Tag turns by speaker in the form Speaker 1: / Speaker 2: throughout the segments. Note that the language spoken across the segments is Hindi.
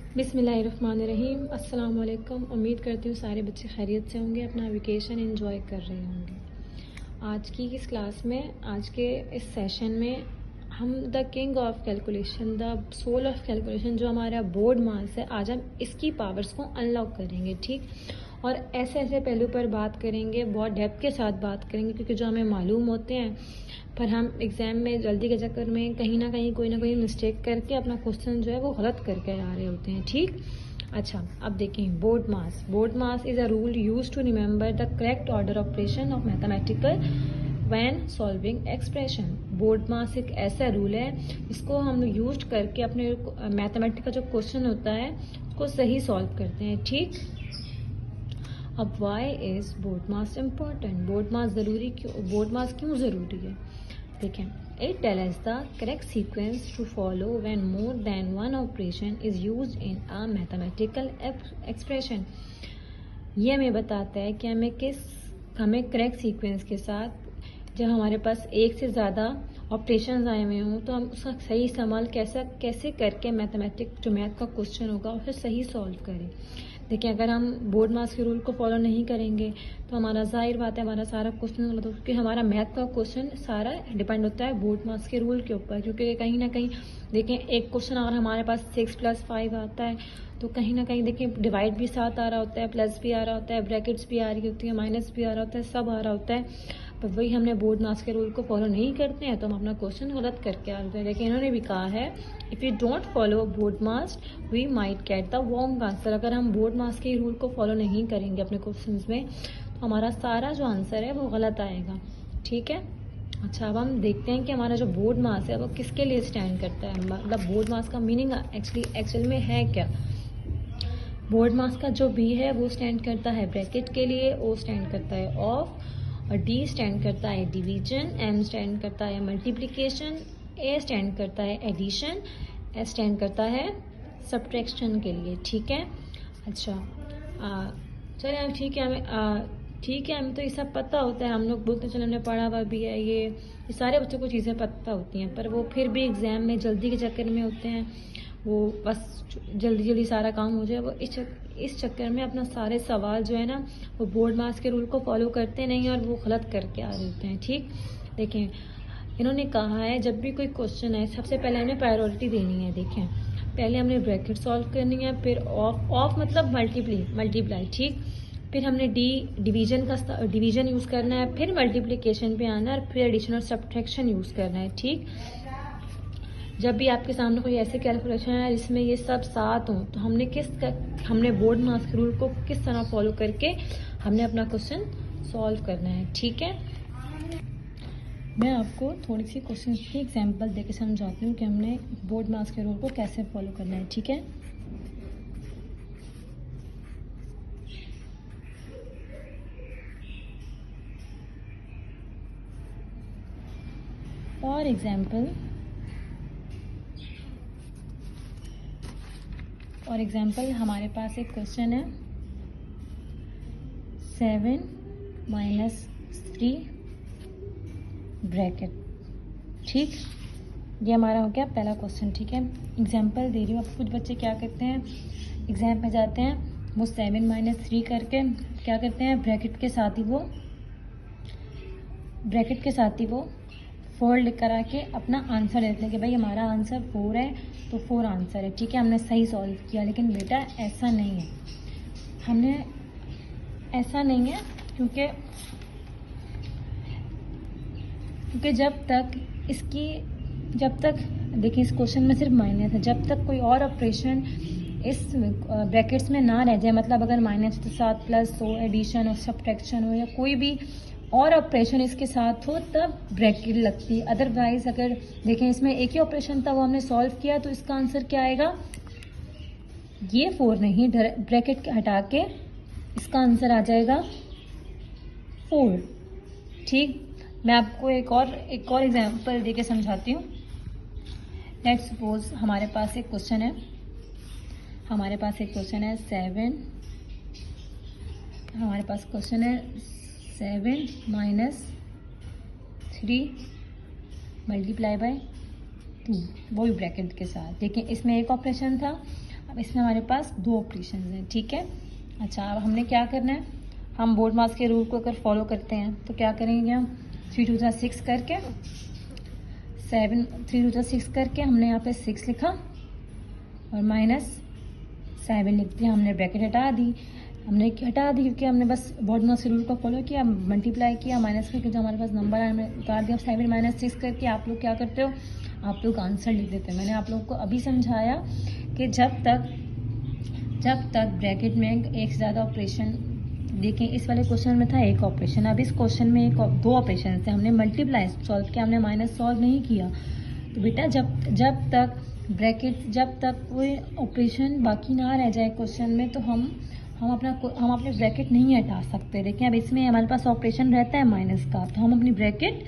Speaker 1: बिस्मिल्लाहिर्रहमानिर्रहीम। अस्सलाम वालेकुम। उम्मीद करती हूँ सारे बच्चे खैरियत से होंगे, अपना वेकेशन एंजॉय कर रहे होंगे। आज की इस क्लास में, आज के इस सेशन में हम the king of calculation, the soul of calculation, जो हमारा बोर्ड मास है, आज हम इसकी पावर्स को अनलॉक करेंगे। ठीक, और ऐसे ऐसे पहलू पर बात करेंगे, बहुत डेप्थ के साथ बात करेंगे, क्योंकि जो हमें मालूम होते हैं पर हम एग्ज़ाम में जल्दी के चक्कर में कहीं ना कोई मिस्टेक करके अपना क्वेश्चन जो है वो गलत करके आ रहे होते हैं। ठीक, अच्छा, अब देखें BODMAS. BODMAS is a rule use to remember the correct order operation of mathematical when solving expression. BODMAS एक ऐसा रूल है जिसको हम यूज करके अपने मैथमेटिक्स का जो क्वेश्चन होता है उसको सही सॉल्व करते हैं। ठीक, अब why is BODMAS important? BODMAS ज़रूरी क्यों, बोर्ड मास क्यों ज़रूरी है? देखें, it tells the correct sequence to follow when more than one operation is used in a mathematical expression. ये हमें बताता है कि हमें करेक्ट सीक्वेंस के साथ जब हमारे पास एक से ज़्यादा ऑपरेशंस आए हुए हों तो हम उसका सही इस्तेमाल कैसे करके मैथमेटिक्स जो मैथ का क्वेश्चन होगा उसे सही सॉल्व करें। देखिए, अगर हम बोर्ड मास के रूल को फॉलो नहीं करेंगे तो हमारा जाहिर बात है हमारा सारा क्वेश्चन गलत होगा, क्योंकि हमारा मैथ का क्वेश्चन सारा डिपेंड होता है बोर्ड मास के रूल के ऊपर। क्योंकि कहीं ना कहीं देखें, एक क्वेश्चन अगर हमारे पास 6+5 आता है तो कहीं ना कहीं देखें डिवाइड भी साथ आ रहा होता है, प्लस भी आ रहा होता है, ब्रैकेट्स भी आ रही होती है, माइनस भी आ रहा होता है, सब आ रहा होता है। पर वही हमने बोर्ड मास के रूल को फॉलो नहीं करते हैं तो हम अपना क्वेश्चन गलत करके आ रहे हैं। लेकिन इन्होंने भी कहा है if you don't follow BODMAS we might get the wrong answer. अगर हम बोर्ड मास के रूल को फॉलो नहीं करेंगे अपने क्वेश्चन में तो हमारा सारा जो आंसर है वो गलत आएगा। ठीक है, अच्छा, अब हम देखते हैं कि हमारा जो बोर्ड मास है वो किसके लिए स्टैंड करता है, मतलब बोर्ड मास का मीनिंग एक्चुअल में है क्या। बोर्ड मास का जो बी है वो स्टैंड करता है ब्रैकेट के लिए, ओ स्टैंड करता है ऑफ, और डी स्टैंड करता है डिवीजन, एम स्टैंड करता है मल्टीप्लिकेशन, ए स्टैंड करता है एडिशन, एस स्टैंड करता है सब्ट्रैक्शन के लिए। ठीक है, अच्छा, चलिए ठीक है हमें तो ये सब पता होता है, हम लोग बोलते हैं चलो हमने पढ़ा हुआ भी है, ये सारे बच्चों को चीज़ें पता होती हैं, पर वो फिर भी एग्ज़ाम में जल्दी के चक्कर में होते हैं, वो बस जल्दी सारा काम हो जाए, वो इस चक्कर में अपना सारे सवाल जो है ना वो बोर्ड मास के रूल को फॉलो करते नहीं और वो गलत करके आ रहे होते हैं। ठीक, देखें, इन्होंने कहा है जब भी कोई क्वेश्चन है सबसे पहले हमें प्रायोरिटी देनी है। देखें, पहले हमने ब्रैकेट सॉल्व करनी है, फिर ऑफ मतलब मल्टीप्लाई। ठीक, फिर हमने डिवीजन यूज़ करना है, फिर मल्टीप्लिकेशन पे आना है, और फिर एडिशन और सब्ट्रैक्शन यूज़ करना है। ठीक, जब भी आपके सामने कोई ऐसे कैलकुलेशन है जिसमें ये सब साथ हों तो हमने बोर्ड मास के रूल को किस तरह फॉलो करके हमने अपना क्वेश्चन सॉल्व करना है। ठीक है, मैं आपको थोड़ी सी क्वेश्चन की एग्जांपल देके समझाती हूँ कि हमने बोर्ड मास के रूल को कैसे फॉलो करना है। ठीक है, फॉर एग्जाम्पल हमारे पास एक क्वेश्चन है 7 - 3 ब्रैकेट। ठीक, ये हमारा हो गया पहला क्वेश्चन। ठीक है, एग्जाम्पल दे रही हूँ। अब कुछ बच्चे क्या करते हैं, एग्जाम में जाते हैं, वो 7 - 3 करके क्या करते हैं, ब्रैकेट के साथ ही वो 4 लिख कर आके अपना आंसर देते हैं कि भाई हमारा आंसर 4 है तो 4 आंसर है। ठीक है, हमने सही सॉल्व किया। लेकिन बेटा ऐसा नहीं है, क्योंकि जब तक देखिए इस क्वेश्चन में सिर्फ माइनस है, जब तक कोई और ऑपरेशन इस ब्रैकेट्स में ना रह जाए, मतलब अगर माइनस तो साथ प्लस हो, एडिशन और सब्ट्रैक्शन हो, या कोई भी और ऑपरेशन इसके साथ हो तब ब्रैकेट लगती है। अदरवाइज अगर देखें इसमें एक ही ऑपरेशन था वो हमने सॉल्व किया तो इसका आंसर क्या आएगा, ये 4 नहीं, ब्रैकेट हटा के इसका आंसर आ जाएगा 4। ठीक, मैं आपको एक और एग्जांपल देके समझाती हूँ। लेट्स सपोज हमारे पास एक क्वेश्चन है 7 - 3 × 2 वही ब्रैकेट के साथ। देखिए इसमें एक ऑपरेशन था अब इसमें हमारे पास 2 ऑपरेशन हैं, ठीक है। अच्छा, अब हमने क्या करना है, हम बोर्ड मास के रूल को अगर फॉलो करते हैं तो क्या करेंगे हम 3 2 6 करके 3 2 6 करके हमने यहाँ पे 6 लिखा और -7 लिख दिया। हमने ब्रैकेट हटा दी क्योंकि हमने बस बोर्ड मास के रूल को फॉलो किया, मल्टीप्लाई किया, माइनस करके जो हमारे पास नंबर आया हमने उतार दिया। 7 - 6 करके आप लोग क्या करते हो, आप लोग आंसर लिख देते हैं। मैंने आप लोगों को अभी समझाया कि जब तक ब्रैकेट में एक से ज़्यादा ऑपरेशन, देखें इस वाले क्वेश्चन में था एक ऑपरेशन, अब इस क्वेश्चन में 2 ऑपरेशन थे, हमने मल्टीप्लाई सॉल्व किया, हमने माइनस सॉल्व नहीं किया। तो बेटा जब तक कोई ऑपरेशन बाकी ना रह जाए क्वेश्चन में तो हम अपने ब्रैकेट नहीं हटा सकते। देखिए अब इसमें हमारे पास ऑपरेशन रहता है माइनस का, तो हम अपनी ब्रैकेट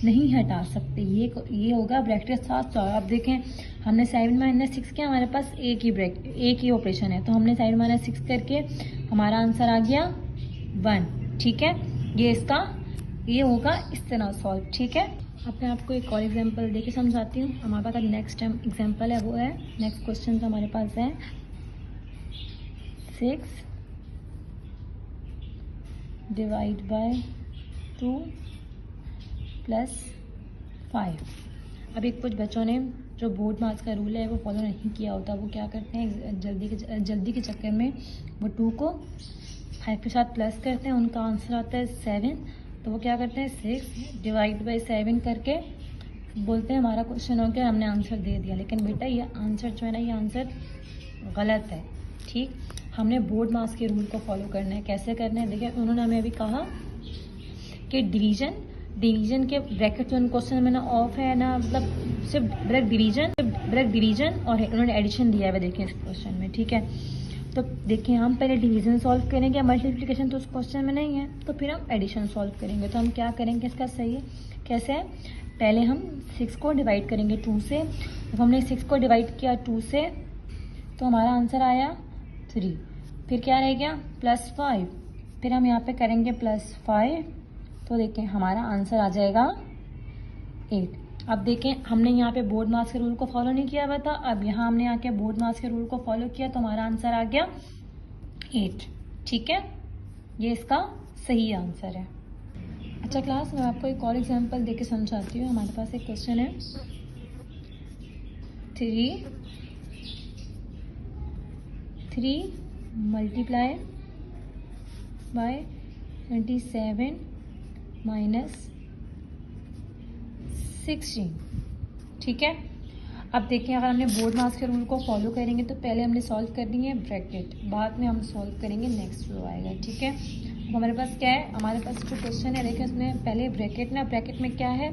Speaker 1: नहीं हटा सकते। ये होगा ब्रैकेट के साथ सॉल्व। अब देखें हमने 7 - 6 किया, हमारे पास एक ही ऑपरेशन है, तो हमने 7 - 6 करके हमारा आंसर आ गया 1, ठीक है। ये होगा इस तरह सॉल्व, ठीक है। अब मैं आपको एक और एग्जांपल देके समझाती हूँ। हमारे पास अब नेक्स्ट एग्जांपल है, वो है नेक्स्ट क्वेश्चन तो हमारे पास है 6 डिवाइड बाय 2 + 5। अभी कुछ बच्चों ने जो बोर्ड मार्क्स का रूल है वो फॉलो नहीं किया होता, वो क्या करते हैं जल्दी के चक्कर में वो 2 को 5 के साथ प्लस करते हैं, उनका आंसर आता है 7। तो वो क्या करते हैं 6 डिवाइड बाय 7 करके बोलते हैं हमारा क्वेश्चन हो गया, हमने आंसर दे दिया। लेकिन बेटा ये आंसर जो है ना, ये आंसर गलत है, ठीक। हमने बोर्ड मार्क्स के रूल को फॉलो करना है। कैसे करना है, देखिए उन्होंने हमें अभी कहा कि डिवीजन के ब्रैकेट जो क्वेश्चन में ना ऑफ है ना, मतलब सिर्फ डायरेक्ट डिवीजन और उन्होंने एडिशन दिया है, देखिए इस क्वेश्चन में, ठीक है। तो देखिए हम पहले डिवीजन सॉल्व करेंगे, मल्टीप्लिकेशन तो उस क्वेश्चन में नहीं है, तो फिर हम एडिशन सॉल्व करेंगे। तो हम क्या करेंगे, इसका सही है कैसे है, पहले हम 6 को डिवाइड करेंगे 2 से। जब हमने 6 को डिवाइड किया 2 से तो हमारा आंसर आया 3। फिर क्या रह गया +5, फिर हम यहाँ पे करेंगे +5, तो देखें हमारा आंसर आ जाएगा 8। अब देखें हमने यहाँ पे बोर्ड मार्क्स के रूल को फॉलो नहीं किया हुआ था, अब यहाँ हमने आके बोर्ड मार्क्स के रूल को फॉलो किया तो हमारा आंसर आ गया 8, ठीक है। ये इसका सही आंसर है। अच्छा क्लास, मैं आपको एक और एग्जांपल देके समझाती हूँ। हमारे पास एक क्वेश्चन है 3 मल्टीप्लाई बाय 27 - 16, ठीक है। अब देखिए अगर हमने बोर्ड मार्क्स के रूल को फॉलो करेंगे तो पहले हमने सॉल्व करनी है ब्रैकेट, बाद में हम सॉल्व करेंगे नेक्स्ट जो आएगा, ठीक है। अब हमारे पास क्या है, हमारे पास जो क्वेश्चन है देखिए उसमें पहले ब्रैकेट में क्या है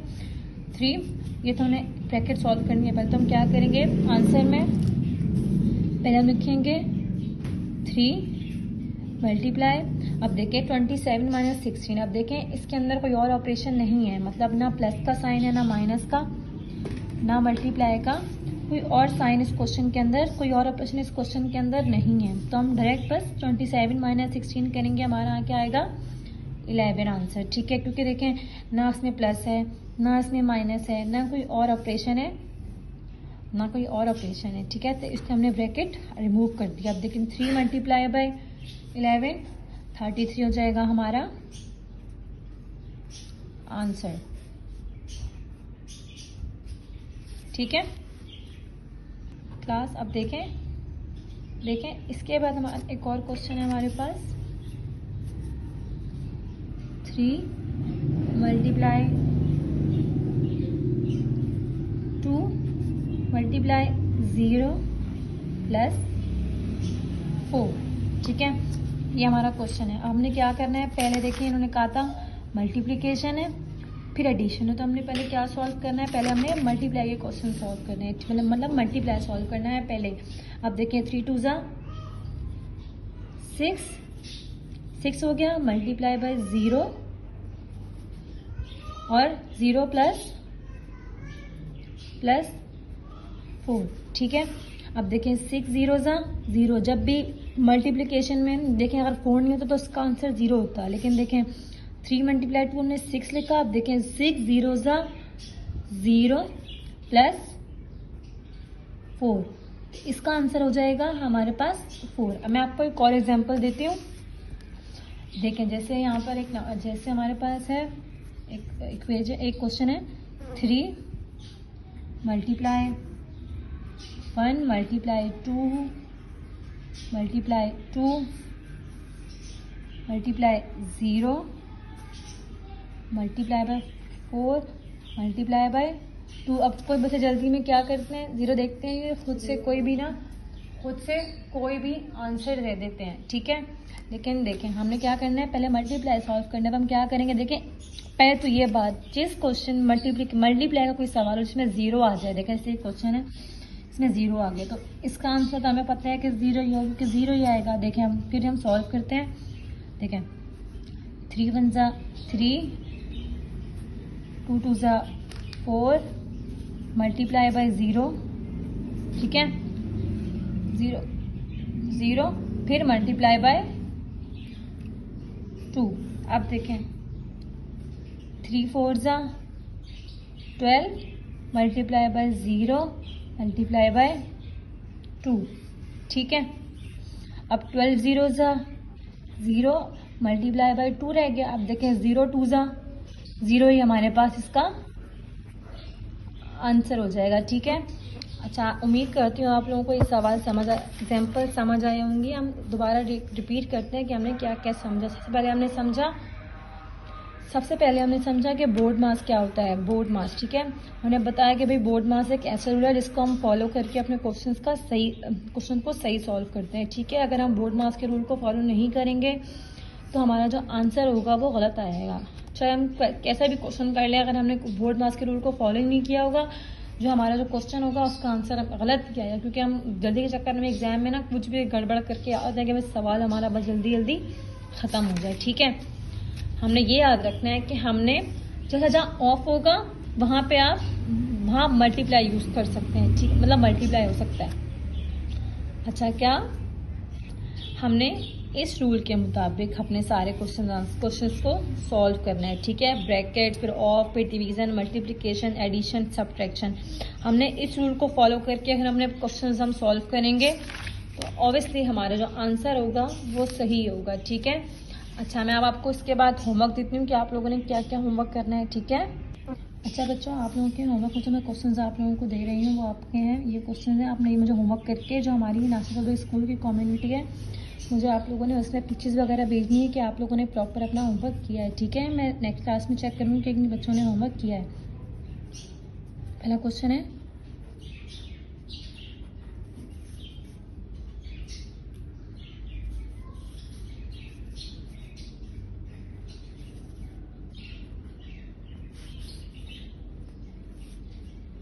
Speaker 1: 3, ये तो हमें ब्रैकेट सॉल्व करनी है। पहले तो हम क्या करेंगे, आंसर में पहले हम लिखेंगे 3 मल्टीप्लाई, अब देखें 27 - 16। अब देखें इसके अंदर कोई और ऑपरेशन नहीं है, मतलब ना प्लस का साइन है, ना माइनस का, ना मल्टीप्लाई का, कोई और साइन इस क्वेश्चन के अंदर, कोई और ऑपरेशन इस क्वेश्चन के अंदर नहीं है। तो हम डायरेक्ट बस 27 - 16 करेंगे, हमारा क्या आएगा 11 आंसर, ठीक है। क्योंकि देखें ना इसमें प्लस है, ना इसमें माइनस है, ना कोई और ऑपरेशन है, ठीक है। तो इसलिए हमने ब्रैकेट रिमूव कर दिया। अब देखें 3 मल्टीप्लाई बाय 11 33 हो जाएगा हमारा आंसर, ठीक है क्लास। अब देखें इसके बाद हमारा एक और क्वेश्चन है हमारे पास 3 मल्टीप्लाई 2 मल्टीप्लाई 0 + 4, ठीक है। ये हमारा क्वेश्चन है। अब हमने क्या करना है, पहले देखिए इन्होंने कहा था मल्टीप्लिकेशन है फिर एडिशन है, तो हमने पहले क्या सॉल्व करना है, पहले हमने मल्टीप्लाई के क्वेश्चन सॉल्व करने हैं, मतलब मल्टीप्लाई सॉल्व करना है पहले। अब देखिए 3 2 6 हो गया, मल्टीप्लाई बाय 0 और 0 + 4, ठीक है। अब देखें 6 0 जब भी मल्टीप्लिकेशन में देखें अगर 4 नहीं होता तो उसका आंसर 0 होता है, लेकिन देखें 3 मल्टीप्लाई 2 हमने 6 लिखा। अब देखें 6 0 + 4, इसका आंसर हो जाएगा हमारे पास 4। अब मैं आपको एक और एग्जांपल देती हूँ। देखें, जैसे यहाँ पर जैसे हमारे पास है एक क्वेश्चन है 3 multiply 1 multiply 2 multiply 2 multiply 0 multiply by 4 multiply by 2। अब कोई बच्चे जल्दी में क्या करते हैं, 0 देखते हैं, ये खुद से कोई भी आंसर दे देते हैं, ठीक है। लेकिन देखें, हमने क्या करना है, पहले मल्टीप्लाई सॉल्व करना है। अब हम क्या करेंगे, देखें पहले तो ये बात, जिस क्वेश्चन मल्टीप्लाई का कोई सवाल हो जिसमें 0 आ जाए, देखें ऐसे क्वेश्चन है इसमें 0 आ गया, तो इसका आंसर तो हमें पता है कि 0 ही होगा, कि 0 ही आएगा। देखें फिर हम सॉल्व करते हैं। देखें 3 1 ज़ा 3 2 2 ज़ा 4 मल्टीप्लाई बाय 0, ठीक है, 0 फिर मल्टीप्लाई बाय 2। अब देखें 3 4 ज़ा 12 मल्टीप्लाई बाय 0 मल्टीप्लाई बाय 2, ठीक है। अब 12 0 ज़ा 0 मल्टीप्लाई बाय 2 रह गया। अब देखें 0 2 ज़ा 0 ही हमारे पास इसका आंसर हो जाएगा, ठीक है। अच्छा, उम्मीद करती हूँ आप लोगों को ये सवाल एग्जाम्पल समझ आए होंगी। हम दोबारा रिपीट करते हैं कि हमने क्या क्या समझा। सबसे पहले हमने समझा कि बोर्ड मास क्या होता है। बोर्ड मास, ठीक है, हमने बताया कि भाई बोर्ड मास एक ऐसा रूल है जिसको हम फॉलो करके अपने क्वेश्चन को सही सॉल्व करते हैं, ठीक है। अगर हम बोर्ड मास के रूल को फॉलो नहीं करेंगे तो हमारा जो आंसर होगा वो गलत आएगा। चाहे हम कैसा भी क्वेश्चन कर लें, अगर हमने बोर्ड मास के रूल को फॉलो ही नहीं किया होगा, जो हमारा जो क्वेश्चन होगा उसका आंसर गलत ही आएगा, क्योंकि हम जल्दी के चक्कर में एग्जाम में ना कुछ भी गड़बड़ करके आते हैं कि बस सवाल हमारा बस जल्दी ख़त्म हो जाए, ठीक है। हमने ये याद रखना है कि हमने जहाँ ऑफ होगा वहाँ मल्टीप्लाई यूज़ कर सकते हैं, ठीक, मतलब मल्टीप्लाई हो सकता है। अच्छा, क्या हमने इस रूल के मुताबिक अपने सारे क्वेश्चंस को सॉल्व करना है, ठीक है। ब्रैकेट, फिर ऑफ, फिर डिवीज़न, मल्टीप्लिकेशन, एडिशन, सब्ट्रैक्शन, हमने इस रूल को फॉलो करके अगर हमने क्वेश्चंस हम सॉल्व करेंगे तो ऑब्वियसली हमारा जो आंसर होगा वो सही होगा, ठीक है। अच्छा, मैं अब आपको इसके बाद होमवर्क देती हूँ कि आप लोगों ने क्या क्या होमवर्क करना है, ठीक है। अच्छा बच्चों, आप लोगों के होमवर्क में जो मैं क्वेश्चंस आप लोगों को दे रही हूँ वो आपके हैं, ये क्वेश्चन है। आपने ये मुझे होमवर्क करके जो हमारी नासिर स्कूल की कम्युनिटी है, मुझे आप लोगों ने उसमें पिक्चर्स वगैरह भेजनी है कि आप लोगों ने प्रॉपर अपना होमवर्क किया है, ठीक है। मैं नेक्स्ट क्लास में चेक करूँगी कि किन बच्चों ने होमवर्क किया है। पहला क्वेश्चन है,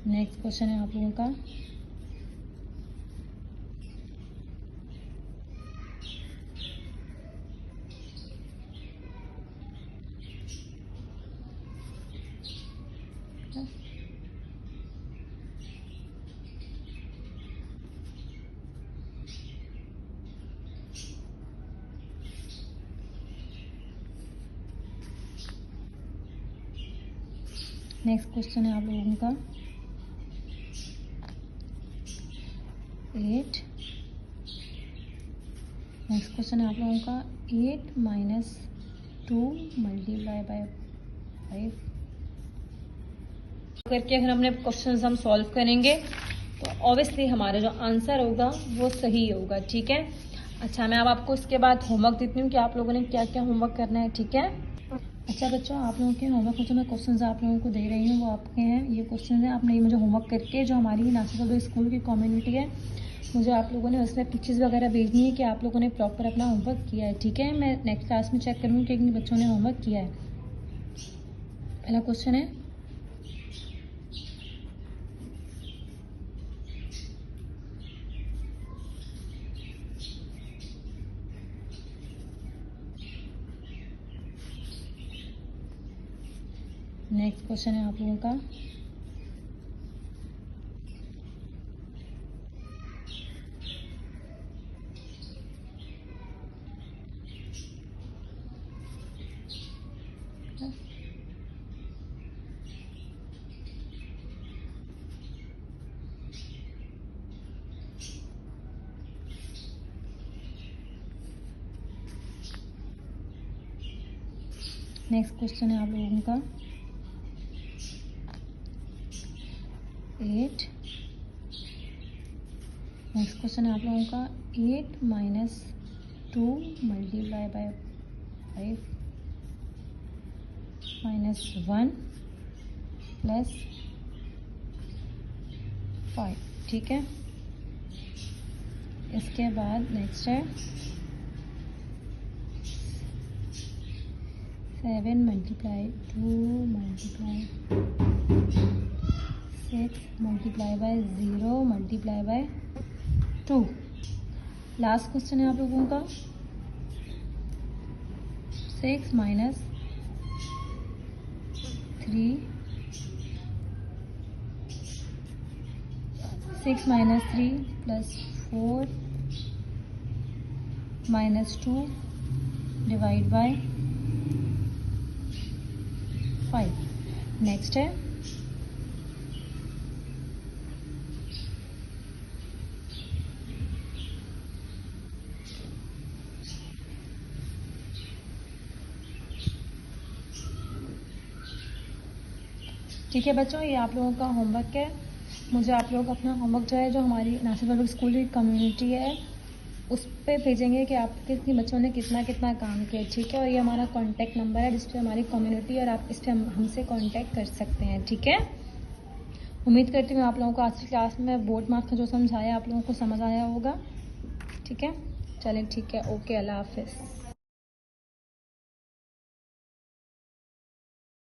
Speaker 1: नेक्स्ट क्वेश्चन है आप लोगों का नेक्स्ट क्वेश्चन है आप लोगों का 8। नेक्स्ट क्वेश्चन है आप लोगों का 8 माइनस 2 मल्टीप्लाई बाय 5 करके अगर हमने क्वेश्चंस हम सॉल्व करेंगे तो ऑब्वियसली हमारा जो आंसर होगा वो सही होगा, ठीक है। अच्छा, मैं अब आपको इसके बाद होमवर्क देती हूँ कि आप लोगों ने क्या क्या होमवर्क करना है, ठीक है। अच्छा बच्चों, आप लोगों के होमवर्क में जो मैं क्वेश्चंस आप लोगों को दे रही हूँ वो आपके हैं, ये क्वेश्चन है। आपने ये मुझे होमवर्क करके जो हमारी नासिर स्कूल की कम्युनिटी है, मुझे आप लोगों ने उसमें पिक्चर्स वगैरह भेजनी है कि आप लोगों ने प्रॉपर अपना होमवर्क किया है, ठीक है। मैं नेक्स्ट क्लास में चेक करूँगी कि किन बच्चों ने होमवर्क किया है। पहला क्वेश्चन है, नेक्स्ट क्वेश्चन है आप लोगों का नेक्स्ट क्वेश्चन है आप लोगों का 8। नेक्स्ट क्वेश्चन है आप लोगों का 8 minus 2 multiply by 5 minus 1 plus 5। ठीक है, इसके बाद नेक्स्ट है 7 multiply 2 multiply 6 multiply by 0 multiply by 2। Last question है आप लोगों का 6 minus 3 6 minus 3 plus 4 minus 2 divide by 5। Next है ठीक है बच्चों, ये आप लोगों का होमवर्क है। मुझे आप लोग अपना होमवर्क जो है, जो हमारी नासिर पब्लिक स्कूल की कम्युनिटी है, उस पर भेजेंगे कि आप कितनी बच्चों ने कितना कितना काम किया। ठीक है, और ये हमारा कांटेक्ट नंबर है जिस पे हमारी कम्युनिटी है, और आप इस पर हमसे कांटेक्ट कर सकते हैं। ठीक है, उम्मीद करती हूँ आप लोगों को आज की क्लास में बोर्ड मार्क्स का जो समझाया आप लोगों को समझ आया होगा। ठीक है, चलें ठीक है, ओके, अल्लाह हाफिज़।